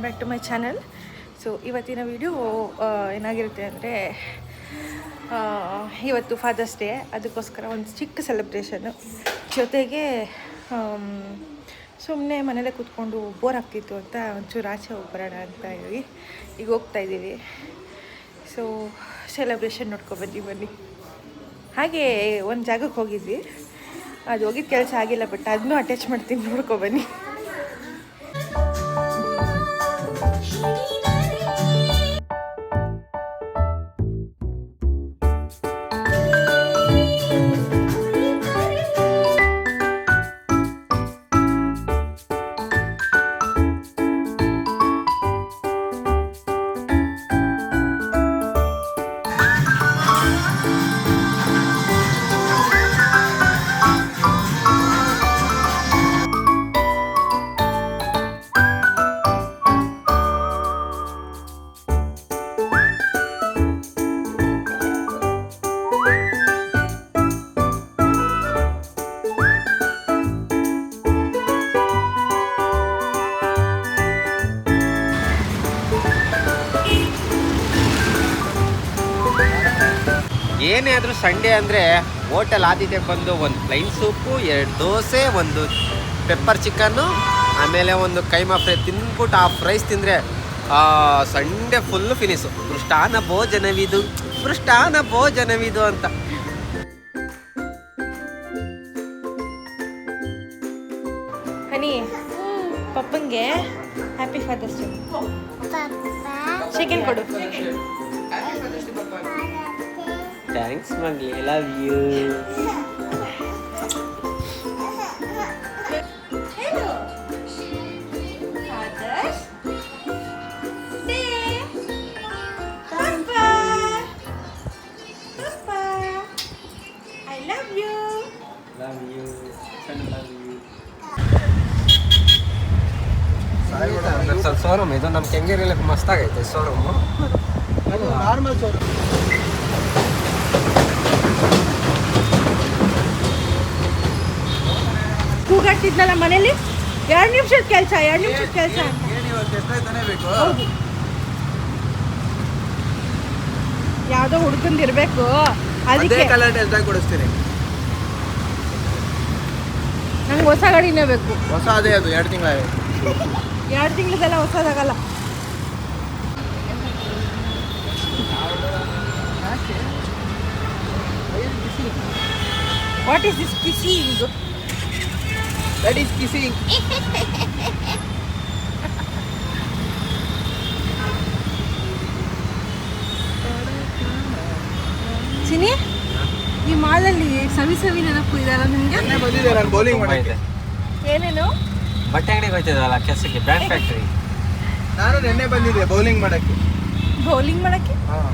Back to my channel. So ಇವತ್ತಿನ video ಏನಾಗಿರುತ್ತೆ ಅಂದರೆ, ಇವತ್ತು ಫಾದರ್ಸ್ ಡೇ, ಅದಕ್ಕೋಸ್ಕರ ಒಂದು ಚಿಕ್ಕ ಸೆಲೆಬ್ರೇಷನ್ನು. ಜೊತೆಗೆ ಸುಮ್ಮನೆ ಮನೇಲೇ ಕೂತ್ಕೊಂಡು ಬೋರ್ ಆಗ್ತಿತ್ತು ಅಂತ ಒಂಚೂರು ಆಚೆ ಹೋಗ್ಬರೋಣ ಅಂತ ಹೇಳಿ ಈಗ ಹೋಗ್ತಾಯಿದ್ದೀವಿ. ಸೊ ಸೆಲೆಬ್ರೇಷನ್ ನೋಡ್ಕೊಬನ್ನಿ ಬನ್ನಿ. ಹಾಗೆ ಒಂದು ಜಾಗಕ್ಕೆ ಹೋಗಿದ್ವಿ, ಅದು ಹೋಗಿದ್ದ ಕೆಲಸ ಆಗಿಲ್ಲ, ಬಟ್ ಅದನ್ನೂ ಅಟ್ಯಾಚ್ ಮಾಡ್ತೀನಿ, ನೋಡ್ಕೊಬನ್ನಿ. ಏನೇ ಆದರೂ ಸಂಡೇ ಅಂದರೆ ಹೋಟೆಲ್ ಆದಿತ್ಯಕ್ಕೆ ಬಂದು ಒಂದು ಪ್ಲೈನ್ ಸೂಪು, 2 ದೋಸೆ, ಒಂದು ಪೆಪ್ಪರ್ ಚಿಕನ್ನು, ಆಮೇಲೆ ಒಂದು ಕೈಮಾ ಫ್ರೈ ತಿಂದ್ಬಿಟ್ಟು ಆ ಫ್ರೈಸ್ ತಿಂದರೆ ಸಂಡೇ ಫುಲ್ಲು ಫಿನಿಸು. ಮೃಷ್ಟಾನ್ನ ಭೋಜನವಿದು ಅಂತ. ಹನಿ, ಪಪ್ಪಂಗೆ ಹ್ಯಾಪಿ ಫಾದರ್ಸ್ ಡೇ. ಸೆಕೆಂಡ್ ಕೊಡು. ಥ್ಯಾಂಕ್ಸ್ ಮಗ್ಲಿ, ಲವ್ ಯು. ಸ್ವಲ್ಪ ಶೋರೂಮ್ ಇದು ನಮ್ಮ ಕೆಂಗೇರಿಯಲ್ಲಿ ಮಸ್ತಾಗೈತೆ ಶೋರೂಮು. Normal showroom. ಕೂಗಾಡ್ತಿದ್ನಲ್ಲ ಮನೇಲಿ, 2 ನಿಮಿಷದ ಕೆಲಸ ಯಾವುದೋ ಹುಡ್ಕಂದಿರ್ಬೇಕು, ಅದಕ್ಕೆ ಕೊಡಿಸ್ತೀನಿ. ನಂಗೆ ಹೊಸ ಗಾಡಿನೇ ಬೇಕು. ಹೊಸ ಅದೇ ಅದು 2 ತಿಂಗಳಾಗಿದೆ. 2 ತಿಂಗಳದೆಲ್ಲ ಹೊಸದಾಗಲ್ಲ. What is this kissing? That is kissing. Chini, ಈ ಮಾಲಲ್ಲಿ ಸವಿ ನೆನಪು ಇದೆಯಲ್ಲ ನಿಮಗೆ? ಬಂದಿದೆ ನಾನು ಬೌಲಿಂಗ್ ಮಾಡಕ್ಕೆ. ಏನೇನು? ಬಟ್ಟೆ ಅಂಗಡಿಗೆ ಹೋಗ್ತಿದ್ದಲ್ಲ ಕೆಲಸಕ್ಕೆ, ಬ್ರ್ಯಾಂಡ್ ಫ್ಯಾಕ್ಟರಿ. ನಾನು ನೆನ್ನೆ ಬಂದಿದ್ದೆ ಬೌಲಿಂಗ್ ಮಾಡಕ್ಕೆ. ಹಾಂ,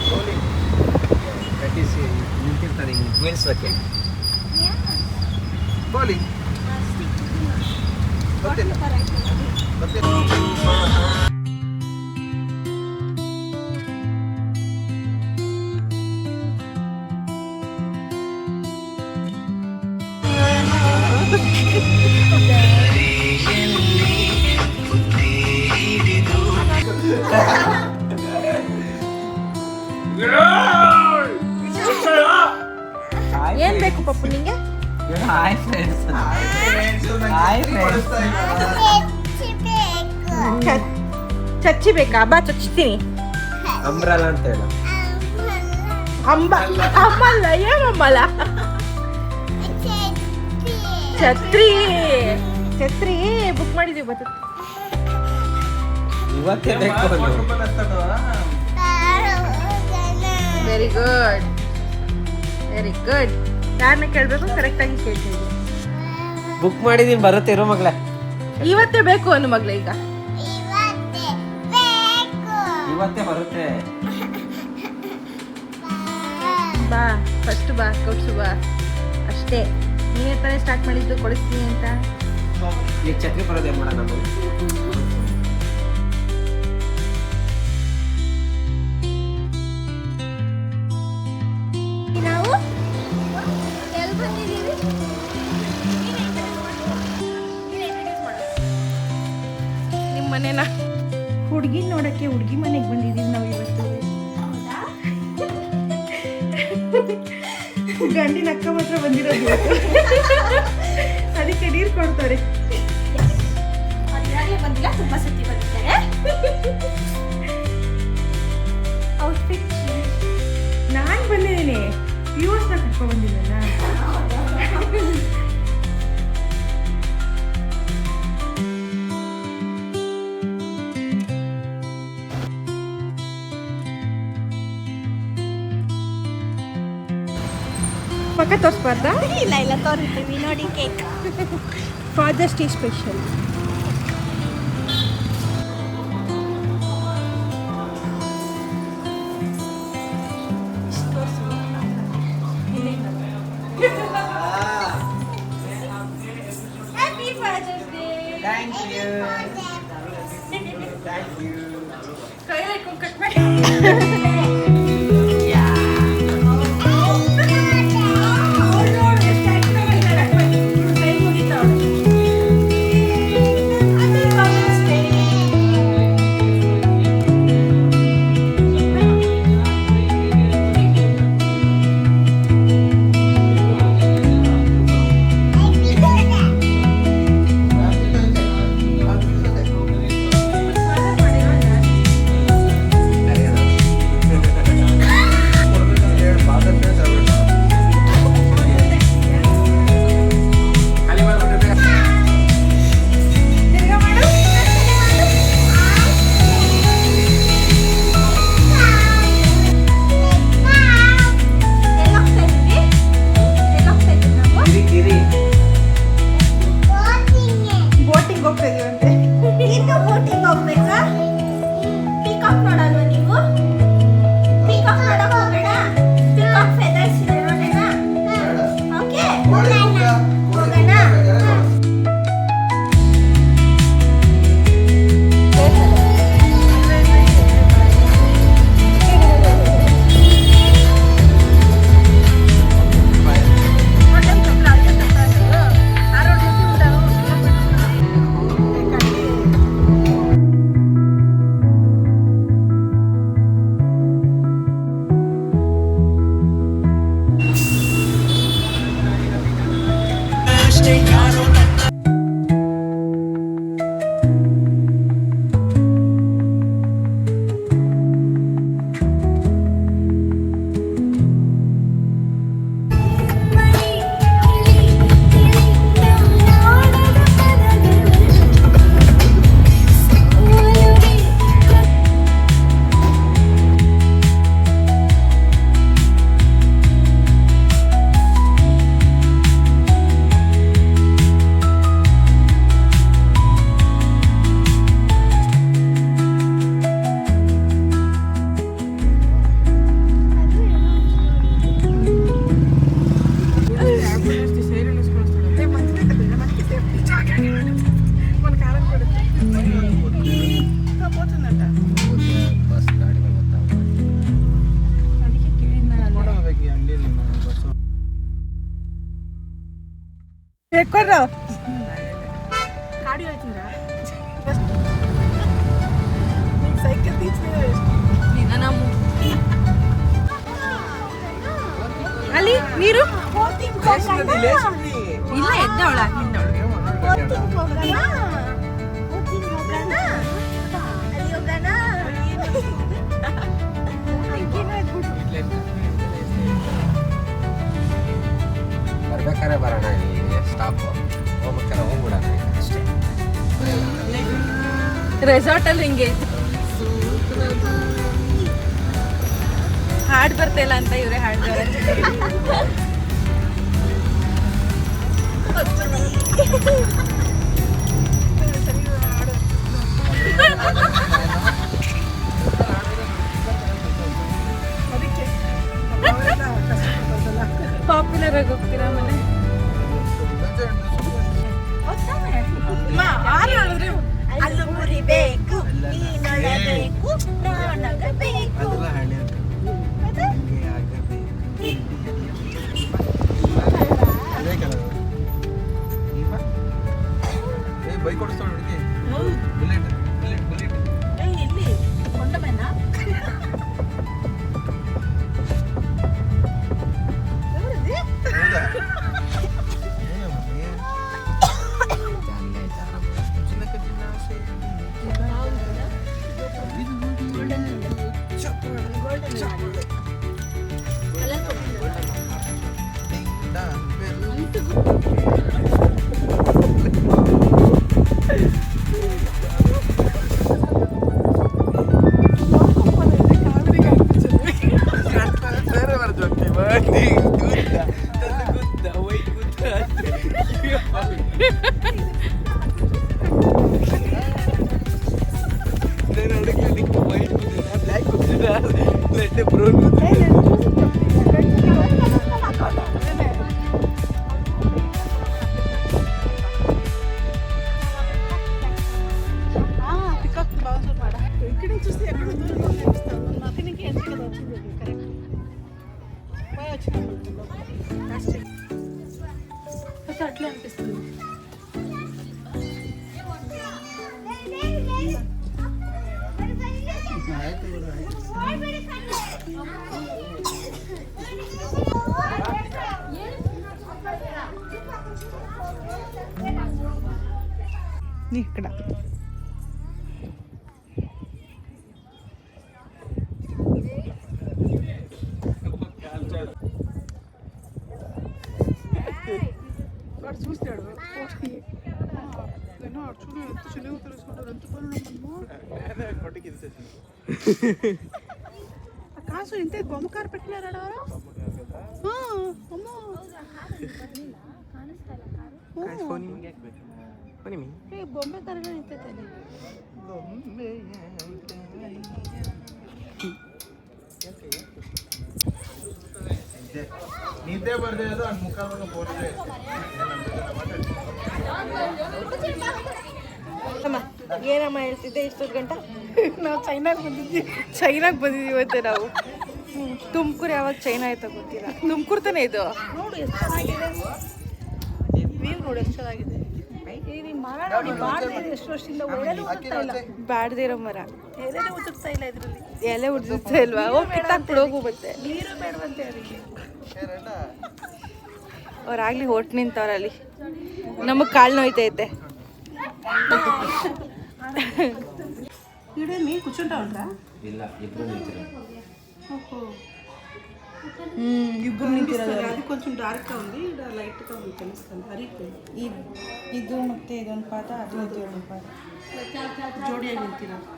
ಬೌಲಿಂಗ್ ಪ್ರಾಕ್ಟೀಸ್ ನಿಂತಿರ್ತಾರೆ ನಿಲ್ಲಿಸೋಕ್ಕೆ. ಬೌಲಿಂಗ್ ಗೊತ್ತಿಲ್ಲ. ಏನ್ ಬೇಕು ಪಪ್ಪು ನಿಂಗೆ? Hi friends. ಚಚ್ಚಿ ಬೇಕಾ? ಬಾ ಚಚ್ತೀನಿ. ಅಂಬ್ರಲ್ಲ ಅಂತ ಹೇಳ. ಅಮ್ಮಲ್ಲ, ಏನಮ್ಮಲ್ಲ? ಛತ್ರಿ ಬುಕ್ ಮಾಡಿದೀವಿ, ಬರ್ತದೆ ಇವತ್ತೇ ಬೇಕು. Very good. ಯಾರನ್ನ ಕೇಳಬೇಕು? ಕರೆಕ್ಟಾಗಿ ಕೇಳ್ತೀವಿ. ಬುಕ್ ಮಾಡಿದೀನಿ, ಬರುತ್ತೆ ಇರೋ ಮಗಳೇ. ಇವತ್ತೇ ಬೇಕು ಅನ್ನು ಮಗಳೇ. ಈಗ ಇವತ್ತೇ ಬರುತ್ತೆ. ಬಾ, ಫಸ್ಟ್ ಬಾ, ಕೊಡ್ಸು ಬಾ, ಅಷ್ಟೇ. ನೀನೇ ತಾನೇ ಸ್ಟಾರ್ಟ್ ಮಾಡಿದ್ದು ಕೊಡಿಸ್ತೀನಿ ಅಂತ. ಈಗ ಛತ್ರಿ ಬರೋದೇ ಮಾಡೋಣ. ನಾವು ಎಲ್ಲಿ ಬಂದಿದ್ದೀವಿ? ನಿಮ್ಮ ಮನೇನ ಹುಡುಗಿ ನೋಡಕ್ಕೆ ಹುಡುಗಿ ಮನೆಗೆ ಬಂದಿದ್ದೀವಿ ನಾವು ಇವತ್ತು. ಗಂಡಿನ ಅಕ್ಕ ಮಾತ್ರ ಬಂದಿರೋದು ಇವತ್ತು. ಅದಕ್ಕೆ ನೀರು ಕೊಡ್ತಾರೆ. ಬಂದಿಲ್ಲ, ತುಂಬಾ ಸತಿ ಬಂದಿದ್ದಾರೆ. ಔಟ್ಫಿಟ್ ನಾನು ಬಂದಿದ್ದೀನಿ, ನ ಕರ್ಕೊ ಬಂದಿದ್ದಲ್ಲ. ಪಕ್ಕ ತೋರಿಸ್ಬಾರ್ದಾ? ಇಲ್ಲ ಇಲ್ಲ ತೋರಿಸ್ತೀವಿ ನೋಡಿ. Cake Father's Day special. Happy fathers Day. Thank you. Thank you. ಕೈಯಲ್ಲಿ ಇಟ್ಕೊಂಡು ಕಟ್ ಮಾಡಿ. ಅಲ್ಲಿ ನೀರು ಇಲ್ಲ, ಎದ್ದವಳ ಬರ್ಬೇಕಾರೆ ಬರೋಣ. ಸ್ಟಾಪ್ ಹೋಗ್ಬೇಕಾರೆ ಹೋಗ್ಬಿಡೋಣ ಅಷ್ಟೇ. ರೆಸಾರ್ಟ್ ಅಲ್ಲಿ ಹಿಂಗೆ ಹಾಡು ಬರ್ತಿಲ್ಲ ಅಂತ ಇವರೇ ಹಾಡ್ತಾರೆ. ಪಾಪ್ಯುಲರ್ ಆಗಿ ಹೋಗ್ತೀರಾ ಮನೆ ಅಲ್ಲು ಮುರಿಬೇಕು, ನೀನೊಳಬೇಕು, ನಾನಗಬೇಕು. ಬೇರೆ ಬರ್ದು ಬನ್ನಿ ಗುದ್ದ ವೈಟ್ ಗುದ್ದ నేను అడిగి నీకు వైట్ గుద్దా బ్లాక్ గుద్దా లేదంటే బ్రౌన్ గుద్దా ఇక్కడ చూస్తే ఎక్కడ దూరంగా కనిపిస్తాను నదినికి ఎంత వచ్చింది కరెక్ట్ పోయి వచ్చినప్పుడు అట్లే అనిపిస్తుంది ఇక్కడ వాడు చూస్తాడు చూడు ఎంత చిన్నగా తెలుసుకుంటారు ఎంత పనులు కొట్టికి కాసు ఇంతే బొమ్మకారు పెట్టినారా అమ్మో బొమ్మ కరగా ఇంతే ನಿದ್ದೆ ಬರ್ದೇ ಅದು ಅವ್ನ ಮುಖ ಬೋರಿದೆ ಏನಮ್ಮ ಹೇಳ್ತಿದ್ದೆ ಇಷ್ಟೊತ್ತು ಗಂಟ ನಾವು ಚೈನಾಗೆ ಬಂದಿದ್ವಿ ಚೈನಾಗೆ ಬಂದಿದ್ದೀವಿ ಇವತ್ತೆ ನಾವು ತುಮಕೂರು ಯಾವಾಗ ಚೈನಾ ಆಯ್ತಾ ಗೊತ್ತಿಲ್ಲ ತುಮಕೂರು ತಾನೇ ಇದು ನೋಡು ಎಷ್ಟು ಚೆನ್ನಾಗಿದೆ ವ್ಯೂ ನೋಡಿ ಎಷ್ಟು ಚೆನ್ನಾಗಿದೆ ಈ ಮರ ನೋಡಿ ಬಾಡ್ದಿದೆ ಎಷ್ಟು ವರ್ಷದಿಂದ ಒಳ್ಳೆದು ಉದುರ್ತಾ ಇಲ್ಲ ಬ್ಯಾಡ್ದಿರೋ ಮರ ಎಲೆನೇ ಉದುರ್ತಾ ಇಲ್ಲ ಇದರಲ್ಲಿ ಎಲೆ ಉಡ್ದಿರ್ತಾ ಇಲ್ವಾ ಹೋಗಿ ಕಿತ್ತಾಕ್ಬಿಡು ಹೋಗು ಮತ್ತೆ ನೀರು ಬೇಡವಂತೆ ಅದಕ್ಕೆ ಅವ್ರಾಗ್ಲಿ ಹೊಟ್ಟು ನಿಂತವ್ರಲ್ಲಿ ನಮಗೆ ಕಾಳು ನೋಯ್ತೈತೆ ఈడే మీ కూర్చుంటా ఉంటారా ಇಲ್ಲ ಇಬ್ರು ನಿಂತಿರೋ ఇద్దరు నింతిరారు అది కొంచెం డార్క్గా ఉంది ఇక్కడ లైట్గా ఉంది తెలుస్తుంది హరిపోయింది ಇದು ಮತ್ತೆ ಇದೊಂದು ಪಾದ ಅದು ಇದೊಂದು ಪಾದ ಜೋಡಿಯಾಗಿ ನಿಂತಿರೋದು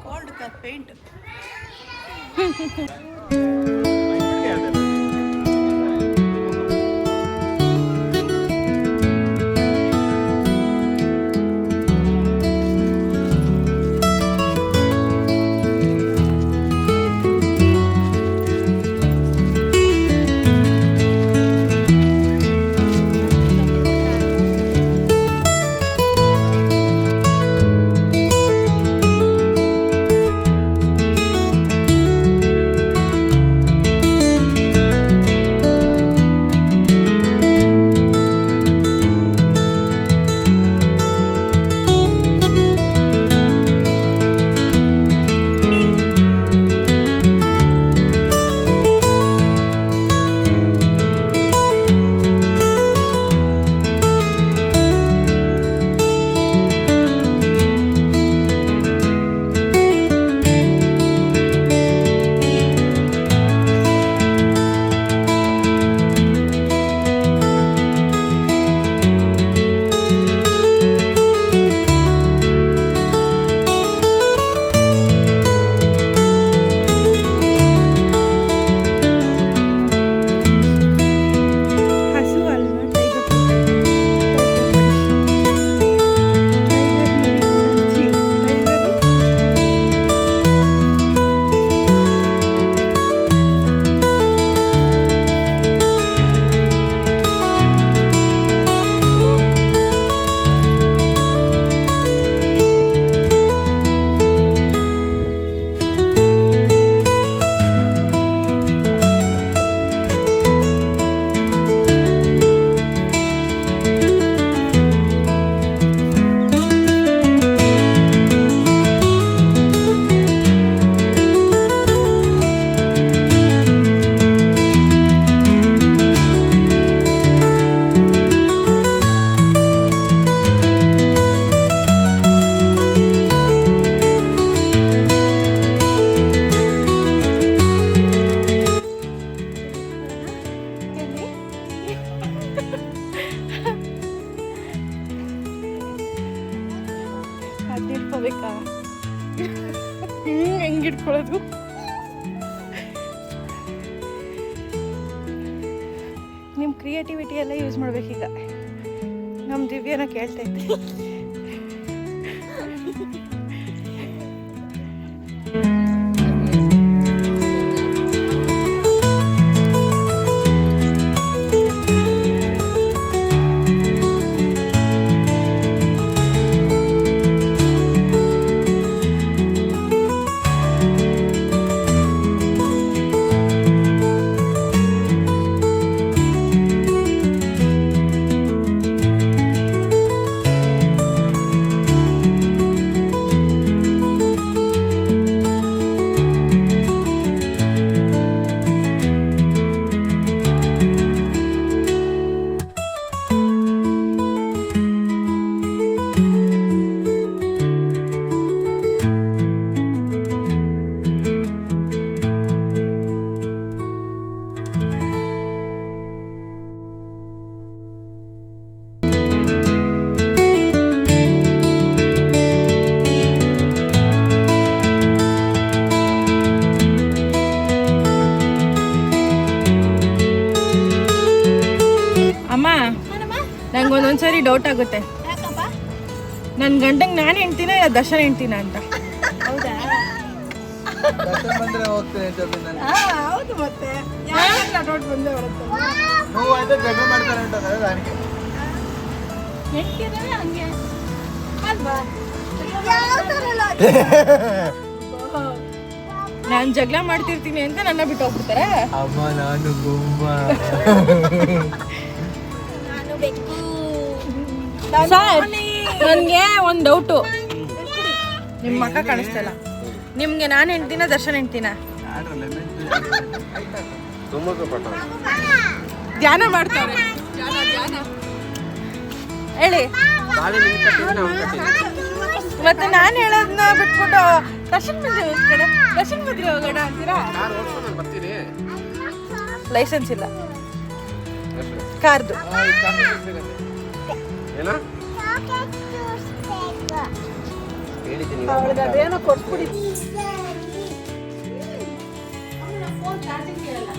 ಗೋಲ್ಡ್ ಕಲರ್ ಪೇಂಟ್ ಕ್ರಿಯೇಟಿವಿಟಿ ಎಲ್ಲ ಯೂಸ್ ಮಾಡ್ಬೇಕೀಗ. ನಮ್ಮ ದಿವ್ಯನ ಕೇಳ್ತಾ ಇದ್ದೆ. ನಂಗೆ ಒಂದೊಂದ್ಸರಿ ಡೌಟ್ ಆಗುತ್ತೆ, ಯಾಕಪ್ಪ? ನನ್ನ ಗಂಡಂಗೆ ನಾನು ಹೆಣ್ತೀನ ಇಲ್ಲ ದರ್ಶನ ಹೆಣ್ತೀನ ಅಂತ. ಹೌದಾ? ದರ್ಶನ್ ಬಂದ್ರೆ ಹೋಗ್ತೇನೆ ಅಂತ ನಾನು. ಹೌದು ಮತ್ತೆ ಯಾಕೆ ಡೌಟ್ ಬಂದೇ ಬರುತ್ತೆ. ನೋವು ಆಯ್ತು ಜಗಳ ಮಾಡ್ತಾರೆ ಅಂತ ನನಗೆ. ಹೆಂಗಿದ್ರೆ ಹಂಗೆ ಅಲ್ವಾ? ನಾನು ಜಗಳ ಮಾಡ್ತಿರ್ತೀನಿ ಅಂತ ನನ್ನ ಬಿಟ್ಟು ಹೋಗ್ಬಿಡ್ತಾರೆ. ಅಮ್ಮ ನಾನು ಗುಮ್ಮ. ನಾನು ಬೆಕ್ಕು. ಸರ್ ನನಗೆ ಒಂದು ಡೌಟು, ನಿಮ್ಮ ಮಕ್ಕ ಕಾಣಿಸ್ತಲ್ಲ, ನಿಮ್ಗೆ ನಾನು ಹೆಣ್ತೀನ ದರ್ಶನ ಹೆಣ್ತೀನ? ತುಮಕು ಪಟ್ಟ ಧ್ಯಾನ ಮಾಡ್ತಾರೆ. ಹೇಳಿ. ತಾಳಿ ನಿನ್ ಕಟ್ಟಿದ್ರೆ ಅವ್ನು ಕಟ್ಟಿದ್ರೆ. ಮತ್ತೆ ನಾನು ಹೇಳೋದನ್ನ ಬಿಟ್ಬಿಟ್ಟು ದರ್ಶನ್ ಮದ್ವೆ ಹೋಗ್ತಾರೆ, ದರ್ಶನ್ ಮದ್ವೆ ಹೋಗೋಣ ಅಂತೀರಾ? ಕಾರ್ ಓಡ್ಸ್ಕೊಂಡು ನಾನು ಬರ್ತೀನಿ. ಲೈಸೆನ್ಸ್ ಇಲ್ಲ ಕಾರ್ದು. ಏನ ಹೇಳಿದ್ದೀನಿ ಅವಳಿಗೆ ಅದೇನೋ ಕೊಟ್ಬಿಡಿ. ಫೋನ್ ಚಾರ್ಜಿಂಗ್ ಇರಲ್ಲ.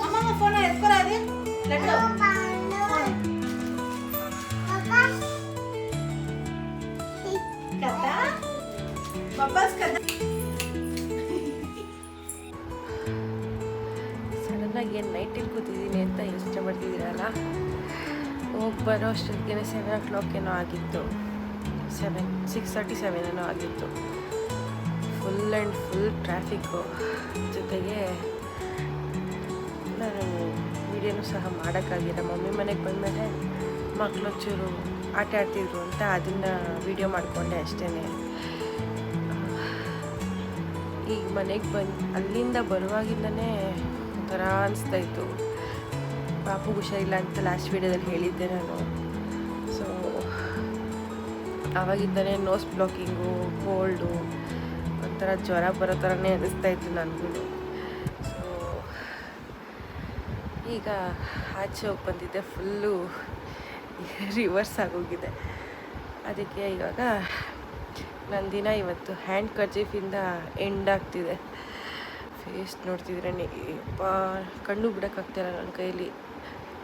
ಅಮ್ಮ ಫೋನ್ ಎತ್ಕೊರ ಅದೇ ಸಡನ್ನಾಗಿ ಏನು ನೈಟಿಗೆ ಕೂತಿದ್ದೀನಿ ಅಂತ ಯೋಚನೆ ಮಾಡ್ತಿದ್ದೀರಲ್ಲ, ಹೋಗಿ ಬರೋ ಅಷ್ಟೊತ್ತಿಗೆ 7 o'clock ಏನೋ ಆಗಿತ್ತು. 6:37 ಏನೋ ಆಗಿತ್ತು. Full and full traffic. ಜೊತೆಗೆ ನಾನು ವೀಡಿಯೋನೂ ಸಹ ಮಾಡೋಕ್ಕಾಗಿಲ್ಲ. ಮಮ್ಮಿ ಮನೆಗೆ ಬಂದಮೇಲೆ ಮಕ್ಕಳು ಚೂರು ಆಟ ಆಡ್ತಿದ್ರು ಅಂತ ಅದನ್ನು ವೀಡಿಯೋ ಮಾಡಿಕೊಂಡೆ ಅಷ್ಟೇ. ಈಗ ಮನೆಗೆ ಅಲ್ಲಿಂದ ಬರುವಾಗಿಂದನೇ ಒಂಥರ ಅನಿಸ್ತಾಯಿತ್ತು. ಪಾಪು ಹುಷಾರಿಲ್ಲ ಅಂತ ಲಾಸ್ಟ್ ವೀಡಿಯೋದಲ್ಲಿ ಹೇಳಿದ್ದೆ ನಾನು. ಸೊ ಆವಾಗಿಂದನೇ ನೋಸ್ ಬ್ಲಾಕಿಂಗು, ಕೋಲ್ಡು, ಒಂಥರ ಜ್ವರ ಬರೋ ಥರನೇ ಅನ್ನಿಸ್ತಾಯಿತ್ತು ನನಗೂ. ಸೊ ಈಗ ಆಚೆ ಹೋಗಿ ಬಂದಿದ್ದೆ, ಫುಲ್ಲು ರಿವರ್ಸ್ ಆಗೋಗಿದೆ. ಅದಕ್ಕೆ ಇವಾಗ ನನ್ನ ದಿನ ಇವತ್ತು ಹ್ಯಾಂಡ್ ಕರ್ಚೀಫಿಂದ ಎಂಡ್ ಆಗ್ತಿದೆ. ಫೇಸ್ ನೋಡ್ತಿದ್ರೆ ಕಣ್ಣು ಬಿಡೋಕ್ಕಾಗ್ತಿಲ್ಲ ನನ್ನ ಕೈಲಿ.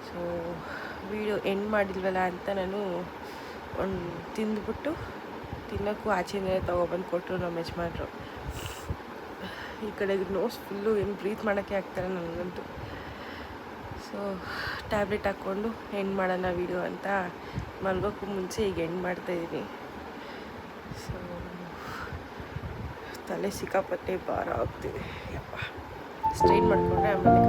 ಸೊ ವೀಡಿಯೋ ಎಂಡ್ ಮಾಡಿಲ್ವಲ್ಲ ಅಂತ ನಾನು ಒಂದು ತಿಂದ್ಬಿಟ್ಟು, ತಿನ್ನೋಕ್ಕೂ ಆಚೆನೇ ತೊಗೊಬಂದು ಕೊಟ್ಟರು ನಮ್ಮ ಯಜಮಾನ್ರು. ಈ ಕಡೆಗೆ ನೋಸ್ ಫುಲ್ಲು ಏನು ಬ್ರೀತ್ ಮಾಡೋಕ್ಕೆ ಆಗ್ತಾರೆ ನನಗಂತೂ. ಸೊ ಟ್ಯಾಬ್ಲೆಟ್ ಹಾಕ್ಕೊಂಡು ಎಂಡ್ ಮಾಡೋಣ ವೀಡಿಯೋ ಅಂತ ಮಲ್ಗೋಕ್ಕೂ ಮುಂಚೆ ಈಗ ಎಂಡ್ ಮಾಡ್ತಾಯಿದ್ದೀನಿ. ಸೊ ತಲೆ ಸಿಕ್ಕಾಪಟ್ಟೆ ಭಾರ ಆಗ್ತಿದೆ. ಯಪ್ಪ ಸ್ಟ್ರೈನ್ ಮಾಡಿಕೊಂಡ್ರೆ ಆಮೇಲೆ